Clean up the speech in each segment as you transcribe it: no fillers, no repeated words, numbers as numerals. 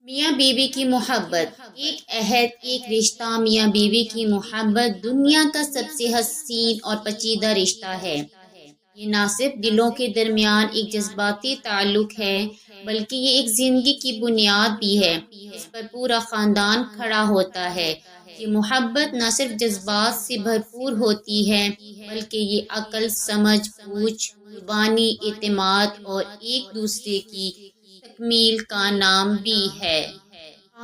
میاں بیوی کی محبت ایک عہد، ایک رشتہ۔ میاں بیوی کی محبت دنیا کا سب سے حسین اور پیچیدہ رشتہ ہے۔ یہ نہ صرف دلوں کے درمیان ایک جذباتی تعلق ہے، بلکہ یہ ایک زندگی کی بنیاد بھی ہے جس پر پورا خاندان کھڑا ہوتا ہے۔ یہ محبت نہ صرف جذبات سے بھرپور ہوتی ہے، بلکہ یہ عقل، سمجھ بوجھ، قربانی، اعتماد اور ایک دوسرے کی تکمیل کا نام بھی ہے۔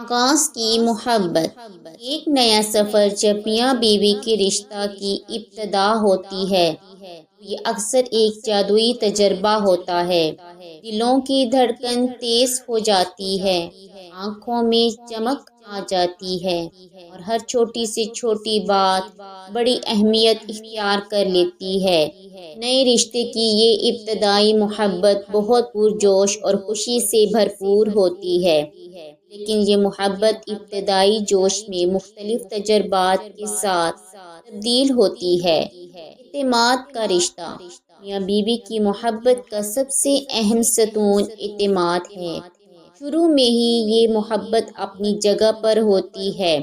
آغاز کی محبت ایک نیا سفر جب میاں بیوی کے رشتہ کی ابتدا ہوتی ہے، یہ اکثر ایک جادوئی تجربہ ہوتا ہے۔ دلوں کی دھڑکن تیز ہو جاتی ہے، آنکھوں میں چمک آ جاتی ہے اور ہر چھوٹی سے چھوٹی بات بڑی اہمیت اختیار کر لیتی ہے۔ نئے رشتے کی یہ ابتدائی محبت بہت پرجوش اور خوشی سے بھرپور ہوتی ہے، لیکن یہ محبت ابتدائی جوش میں مختلف تجربات کے ساتھ تبدیل ہوتی ہے۔ اعتماد کا رشتہ میاں بیوی کی محبت کا سب سے اہم ستون اعتماد ہے۔ شروع میں ہی یہ محبت اپنی جگہ پر ہوتی ہے،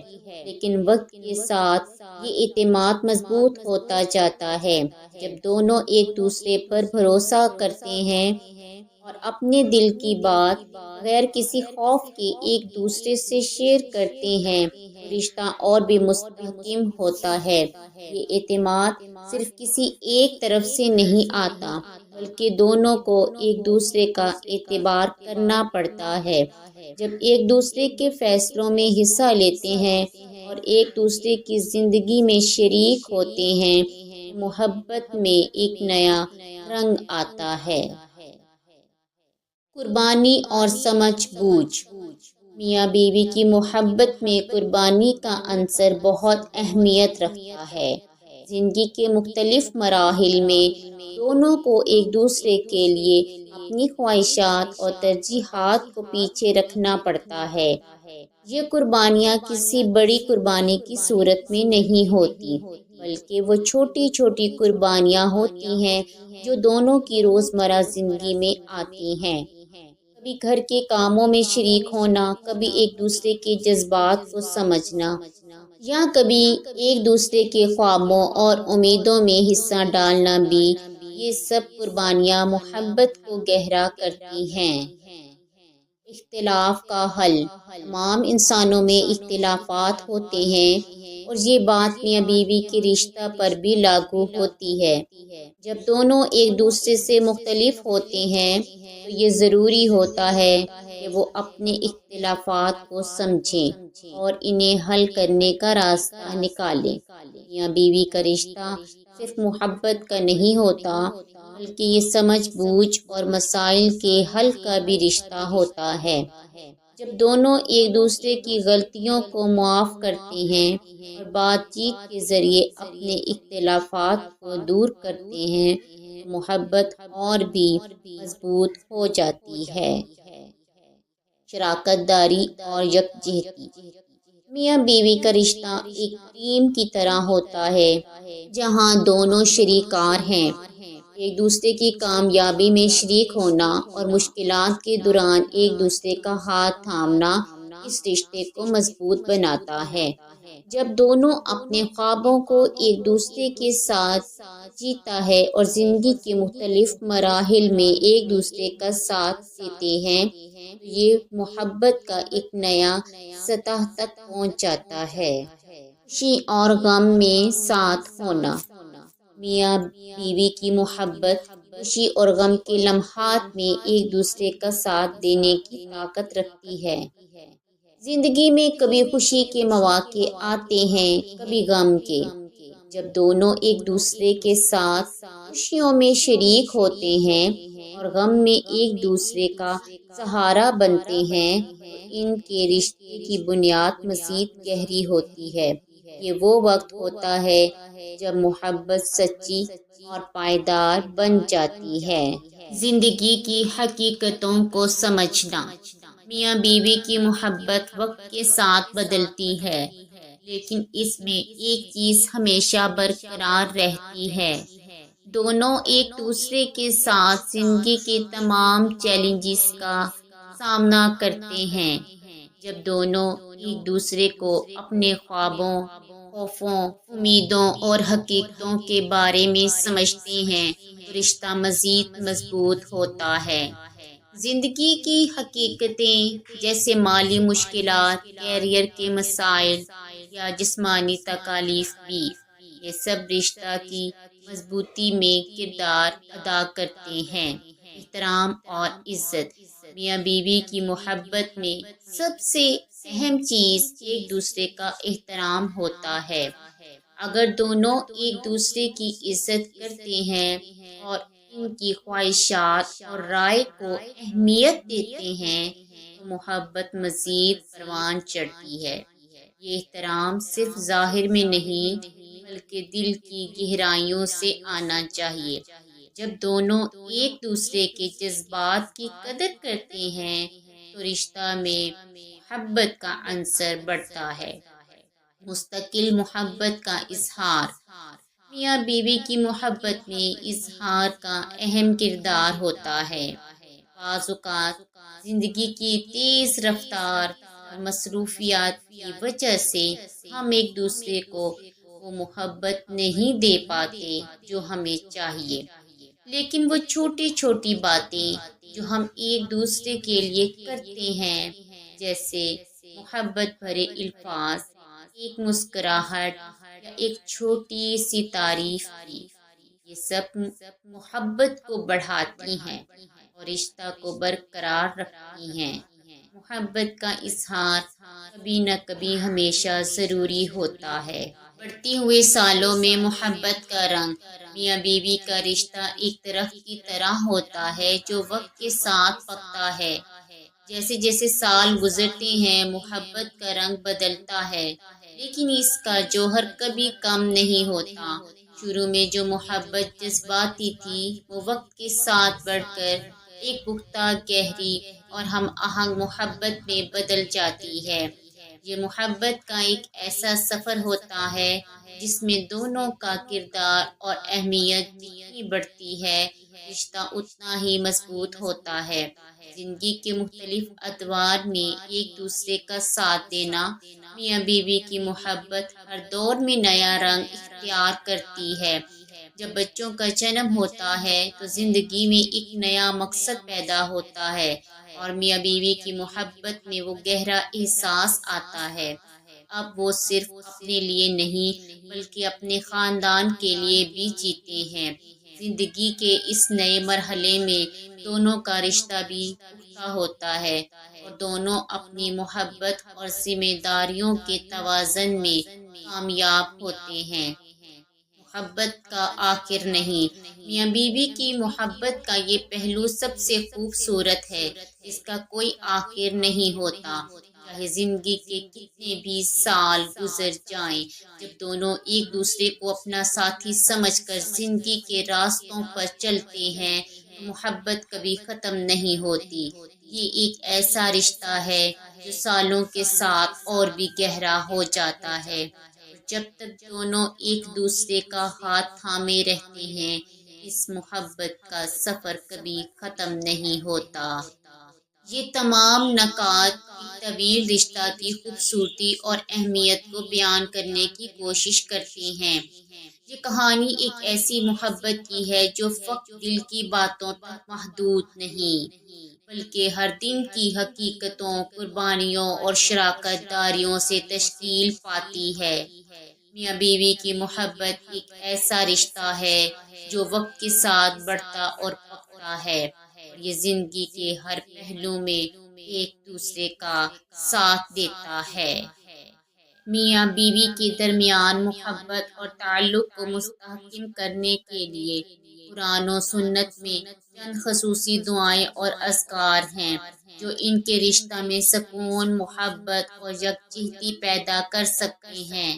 لیکن وقت کے ساتھ یہ اعتماد مضبوط ہوتا جاتا ہے جب دونوں ایک دوسرے پر بھروسہ کرتے ہیں اور اپنے دل کی بات بغیر کسی خوف کے ایک دوسرے سے شیئر کرتے ہیں، تو رشتہ اور بھی مستحکم ہوتا ہے۔ یہ اعتماد صرف کسی ایک طرف سے نہیں آتا، بلکہ دونوں کو ایک دوسرے کا اعتبار کرنا پڑتا ہے۔ جب ایک دوسرے کے فیصلوں میں حصہ لیتے ہیں اور ایک دوسرے کی زندگی میں شریک ہوتے ہیں، محبت میں ایک نیا رنگ آتا ہے۔ قربانی اور سمجھ بوجھ میاں بیوی کی محبت میں قربانی کا عنصر بہت اہمیت رکھتا ہے۔ زندگی کے مختلف مراحل میں دونوں کو ایک دوسرے کے لیے اپنی خواہشات اور ترجیحات کو پیچھے رکھنا پڑتا ہے۔ یہ قربانیاں کسی بڑی قربانی کی صورت میں نہیں ہوتی، بلکہ وہ چھوٹی چھوٹی قربانیاں ہوتی ہیں جو دونوں کی روزمرہ زندگی میں آتی ہیں۔ کبھی گھر کے کاموں میں شریک ہونا، کبھی ایک دوسرے کے جذبات کو سمجھنا، یا کبھی ایک دوسرے کے خوابوں اور امیدوں میں حصہ ڈالنا بھی، یہ سب قربانیاں محبت کو گہرا کرتی ہیں۔ اختلاف کا حل تمام انسانوں میں اختلافات ہوتے ہیں، اور یہ بات میاں بیوی کے رشتہ پر بھی لاگو ہوتی ہے۔ جب دونوں ایک دوسرے سے مختلف ہوتے ہیں تو یہ ضروری ہوتا ہے کہ وہ اپنے اختلافات کو سمجھیں اور انہیں حل کرنے کا راستہ نکالیں۔ میاں بیوی کا رشتہ صرف محبت کا نہیں ہوتا، بلکہ یہ سمجھ بوجھ اور مسائل کے حل کا بھی رشتہ ہوتا ہے۔ جب دونوں ایک دوسرے کی غلطیوں کو معاف کرتے ہیں اور بات چیت کے ذریعے اپنے اختلافات کو دور کرتے ہیں، تو محبت اور بھی مضبوط ہو جاتی ہے۔ شراکت داری اور یکجہتی میاں بیوی کا رشتہ ایک ٹیم کی طرح ہوتا ہے، جہاں دونوں شریکار ہیں۔ ایک دوسرے کی کامیابی میں شریک ہونا اور مشکلات کے دوران ایک دوسرے کا ہاتھ تھامنا اس رشتے کو مضبوط بناتا ہے۔ جب دونوں اپنے خوابوں کو ایک دوسرے کے ساتھ جیتا ہے اور زندگی کے مختلف مراحل میں ایک دوسرے کا ساتھ دیتے ہیں، تو یہ محبت کا ایک نیا سطح تک پہنچ جاتا ہے۔ خوشی اور غم میں ساتھ ہونا میاں بیوی کی محبت خوشی اور غم کے لمحات میں ایک دوسرے کا ساتھ دینے کی طاقت رکھتی ہے۔ زندگی میں کبھی خوشی کے مواقع آتے ہیں، کبھی غم کے۔ جب دونوں ایک دوسرے کے ساتھ خوشیوں میں شریک ہوتے ہیں اور غم میں ایک دوسرے کا سہارا بنتے ہیں، تو ان کے رشتے کی بنیاد مزید گہری ہوتی ہے۔ یہ وہ وقت ہوتا ہے جب محبت سچی اور پائیدار بن جاتی ہے۔ زندگی کی حقیقتوں کو سمجھنا میاں بیوی کی محبت وقت کے ساتھ بدلتی ہے، لیکن اس میں ایک چیز ہمیشہ برقرار رہتی ہے۔ دونوں ایک دوسرے کے ساتھ زندگی کے تمام چیلنجز کا سامنا کرتے ہیں۔ جب دونوں ایک دوسرے کو اپنے خوابوں، خوفوں، امیدوں اور حقیقتوں کے بارے میں سمجھتے ہیں تو رشتہ مزید مضبوط ہوتا ہے۔ زندگی کی حقیقتیں جیسے مالی مشکلات، کیریئر کے مسائل یا جسمانی تکالیف بھی، یہ سب رشتہ کی مضبوطی میں کردار ادا کرتے ہیں۔ احترام اور عزت، میاں بیوی کی محبت میں سب سے اہم چیز ایک دوسرے کا احترام ہوتا ہے۔ اگر دونوں ایک دوسرے کی عزت کرتے ہیں اور ان کی خواہشات اور رائے کو اہمیت دیتے ہیں تو محبت مزید پروان چڑھتی ہے۔ یہ احترام صرف ظاہر میں نہیں بلکہ دل کی گہرائیوں سے آنا چاہیے۔ جب دونوں ایک دوسرے کے جذبات کی قدر کرتے ہیں تو رشتہ میں محبت کا عنصر بڑھتا ہے۔ مستقل محبت کا اظہار، میاں بیوی کی محبت میں اظہار کا اہم کردار ہوتا ہے۔ بعض اوقات زندگی کی تیز رفتار اور مصروفیات کی وجہ سے ہم ایک دوسرے کو وہ محبت نہیں دے پاتے جو ہمیں چاہیے، لیکن وہ چھوٹی چھوٹی باتیں جو ہم ایک دوسرے کے لیے کرتے ہیں، جیسے محبت بھرے الفاظ، ایک مسکراہٹ یا ایک چھوٹی سی تعریف کی، یہ سب محبت کو بڑھاتی ہیں اور رشتہ کو برقرار رکھتی ہیں۔ محبت کا اظہار کبھی نہ کبھی ہمیشہ ضروری ہوتا ہے۔ بڑھتی ہوئے سالوں میں محبت کا رنگ، میاں بیوی کا رشتہ ایک درخت کی طرح ہوتا ہے جو وقت کے ساتھ پکتا ہے۔ جیسے جیسے سال گزرتے ہیں محبت کا رنگ بدلتا ہے، لیکن اس کا جوہر کبھی کم نہیں ہوتا۔ شروع میں جو محبت جذباتی تھی وہ وقت کے ساتھ بڑھ کر ایک پختہ، گہری اور ہم آہنگ محبت میں بدل جاتی ہے۔ یہ محبت کا ایک ایسا سفر ہوتا ہے جس میں دونوں کا کردار اور اہمیت جتنی بڑھتی ہے رشتہ اتنا ہی مضبوط ہوتا ہے۔ زندگی کے مختلف ادوار میں ایک دوسرے کا ساتھ دینا، میاں بیوی کی محبت ہر دور میں نیا رنگ اختیار کرتی ہے۔ جب بچوں کا جنم ہوتا ہے تو زندگی میں ایک نیا مقصد پیدا ہوتا ہے اور میاں بیوی کی محبت میں وہ گہرا احساس آتا ہے۔ اب وہ صرف اپنے لیے نہیں بلکہ اپنے خاندان کے لیے بھی جیتے ہیں۔ زندگی کے اس نئے مرحلے میں دونوں کا رشتہ بھی پختہ ہوتا ہے اور دونوں اپنی محبت اور ذمہ داریوں کے توازن میں کامیاب ہوتے ہیں۔ محبت کا آخر نہیں، میاں بیوی کی محبت کا یہ پہلو سب سے خوبصورت ہے۔ اس کا کوئی آخر نہیں ہوتا، چاہے زندگی کے کتنے بھی سال گزر جائیں۔ جب دونوں ایک دوسرے کو اپنا ساتھی سمجھ کر زندگی کے راستوں پر چلتے ہیں تو محبت کبھی ختم نہیں ہوتی۔ یہ ایک ایسا رشتہ ہے جو سالوں کے ساتھ اور بھی گہرا ہو جاتا ہے۔ جب تک دونوں ایک دوسرے کا ہاتھ تھامے رہتے ہیں اس محبت کا سفر کبھی ختم نہیں ہوتا۔ یہ تمام نکات ایک طویل رشتہ کی خوبصورتی اور اہمیت کو بیان کرنے کی کوشش کرتے ہیں۔ یہ کہانی ایک ایسی محبت کی ہے جو فقط دل کی باتوں تک محدود نہیں بلکہ ہر دن کی حقیقتوں، قربانیوں اور شراکت داریوں سے تشکیل پاتی ہے۔ میاں بیوی کی محبت ایک ایسا رشتہ ہے جو وقت کے ساتھ بڑھتا اور پکتا ہے اور یہ زندگی کے ہر پہلو میں ایک دوسرے کا ساتھ دیتا ہے۔ میاں بیوی کے درمیان محبت اور تعلق کو مستحکم کرنے کے لیے قرآن و سنت میں چند خصوصی دعائیں اور اذکار ہیں جو ان کے رشتہ میں سکون، محبت اور یکجہتی پیدا کر سکتے ہیں۔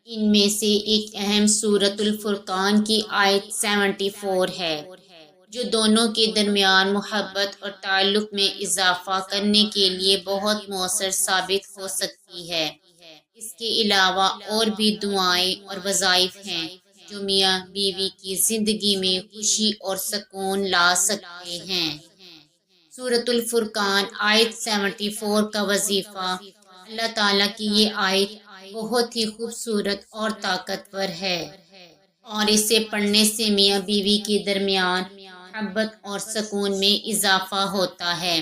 ان میں سے ایک اہم سورۃ الفرقان کی آیت 74 ہے جو دونوں کے درمیان محبت اور تعلق میں اضافہ کرنے کے لیے بہت مؤثر ثابت ہو سکتی ہے۔ اس کے علاوہ اور بھی دعائیں اور وظائف ہیں جو میاں بیوی کی زندگی میں خوشی اور سکون لا سکتے ہیں۔ سورۃ الفرقان آیت 74 کا وظیفہ۔ اللہ تعالیٰ کی یہ آیت بہت ہی خوبصورت اور طاقتور ہے، اور اسے پڑھنے سے میاں بیوی کے درمیان محبت اور سکون میں اضافہ ہوتا ہے۔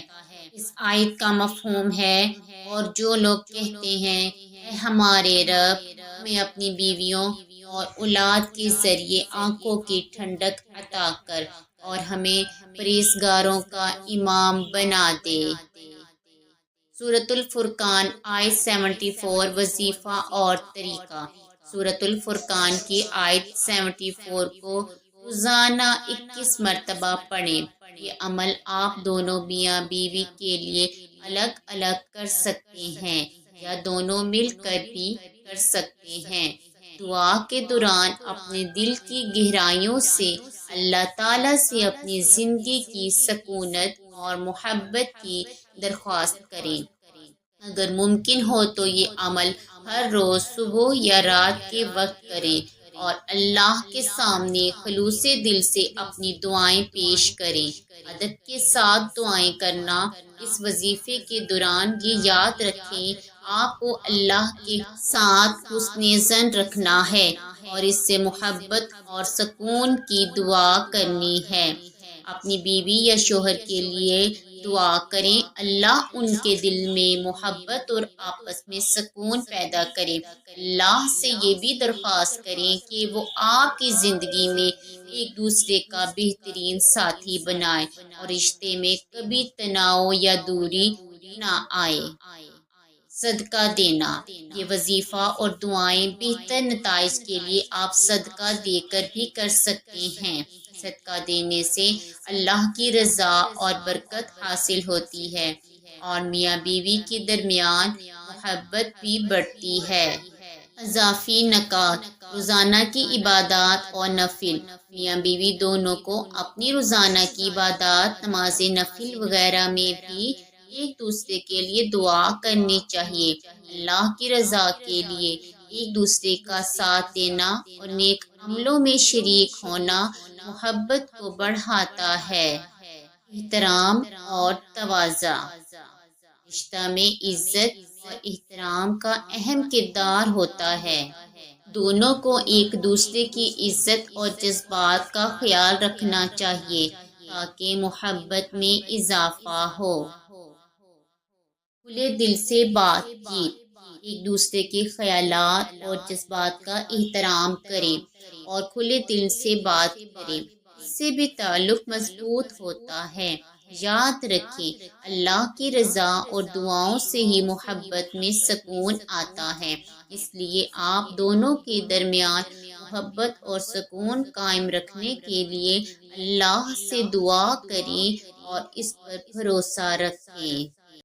اس آیت کا مفہوم ہے، اور جو لوگ کہتے ہیں اے ہمارے رب، ہمیں اپنی بیویوں اور اولاد کے ذریعے آنکھوں کی ٹھنڈک عطا کر اور ہمیں پرہیزگاروں کا امام بنا دے۔ سورۃ الفرقان آیت 74 وظیفہ اور طریقہ۔ سورۃ الفرقان کی آیت 74 کو روزانہ 21 مرتبہ پڑھیں۔ یہ عمل آپ دونوں میاں بیوی کے لیے الگ الگ کر سکتے ہیں یا دونوں مل کر بھی کر سکتے ہیں۔ دعا کے دوران اپنے دل کی گہرائیوں سے اللہ تعالیٰ سے اپنی زندگی کی سکونت اور محبت کی درخواست کریں۔ اگر ممکن ہو تو یہ عمل ہر روز صبح یا رات کے وقت کریں، اور اللہ کے سامنے خلوص دل سے اپنی دعائیں پیش کریں۔ ادب کے ساتھ دعائیں کرنا۔ اس وظیفے کے دوران یہ یاد رکھیں آپ کو اللہ کے ساتھ حسن ظن رکھنا ہے اور اس سے محبت اور سکون کی دعا کرنی ہے۔ اپنی بیوی یا شوہر کے لیے دعا کریں، اللہ ان کے دل میں محبت اور آپس میں سکون پیدا کرے۔ اللہ سے یہ بھی درخواست کریں کہ وہ آپ کی زندگی میں ایک دوسرے کا بہترین ساتھی بنائے اور رشتے میں کبھی تناؤ یا دوری نہ آئے۔ صدقہ دینا۔ یہ وظیفہ اور دعائیں بہتر نتائج کے لیے آپ صدقہ دے کر بھی کر سکتے ہیں۔ صدقہ دینے سے اللہ کی رضا اور برکت حاصل ہوتی ہے، اور میاں بیوی کے درمیان محبت بھی بڑھتی ہے۔ اضافی نکات۔ روزانہ کی عبادات اور نفل۔ میاں بیوی دونوں کو اپنی روزانہ کی عبادات، نماز نفل وغیرہ میں بھی ایک دوسرے کے لیے دعا کرنی چاہیے۔ اللہ کی رضا کے لیے ایک دوسرے کا ساتھ دینا اور نیک عملوں میں شریک ہونا محبت کو بڑھاتا ہے۔ احترام اور تواضع۔ رشتہ میں عزت اور احترام کا اہم کردار ہوتا ہے۔ دونوں کو ایک دوسرے کی عزت اور جذبات کا خیال رکھنا چاہیے تاکہ محبت میں اضافہ ہو۔ کھلے دل سے بات چیت۔ ایک دوسرے کے خیالات اور جذبات کا احترام کریں اور کھلے دل سے بات کریں، اس سے بھی تعلق مضبوط ہوتا ہے۔ یاد رکھیں، اللہ کی رضا اور دعاؤں سے ہی محبت میں سکون آتا ہے، اس لیے آپ دونوں کے درمیان محبت اور سکون قائم رکھنے کے لیے اللہ سے دعا کریں اور اس پر بھروسہ رکھیں۔